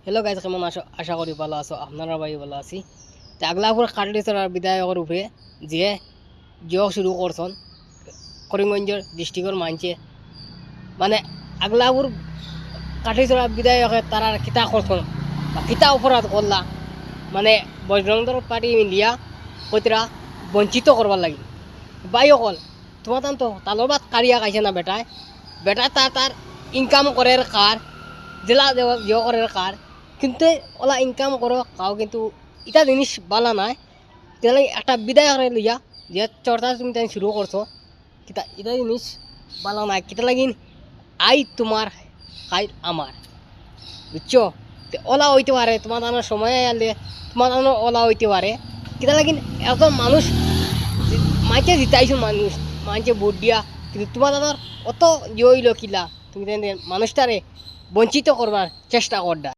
Hello guys, কেমন আছো? আশা করি ভালো আছো। আপনারা ভাই ভালো আছি। তো আগলাপুর কাটলি চলার বিধায়কের উপরে যে জগ শুরু করছেন করিমগঞ্জের ডিস্ট্রিক্টের মানছে, মানে আগলাপুর কাটলি চলার বিধায়কে তারা কিতা করছেন বা কিতা অপরাধ করলা, মানে বজরং দল পার্টি মিলিয়া কইতরা বঞ্চিত করবার লাগে। বাই অকল তোমার তো তালোর বাদ কারিয়া খাইছে না বেটায়, বেটায় তার ইনকাম করে কার জেলা করে কার, কিন্তু ওলা ইনকাম করো খাও, কিন্তু এটা জিনিস বালা নাই। তাহলে একটা বিদায় লইয়া যে চর্চা তুমি তাই শুরু করছো, কিতা এটা জিনিস বালা নাই। কিতা লাগিন আই তোমার খাই আমার, বুঝছো? ওলা হইতে পারে তোমার দানোর সময় আনলে, তোমার দানো ওলা হইতে পারে। কিতা লাগিন একজন মানুষ মাইকে জিতাইছো, মানুষ মানছে ভোট দিয়া, কিন্তু তোমার দাদার অত ইয়ে হইল কিলা তুমি মানুষটারে বঞ্চিত করবার চেষ্টা করডা।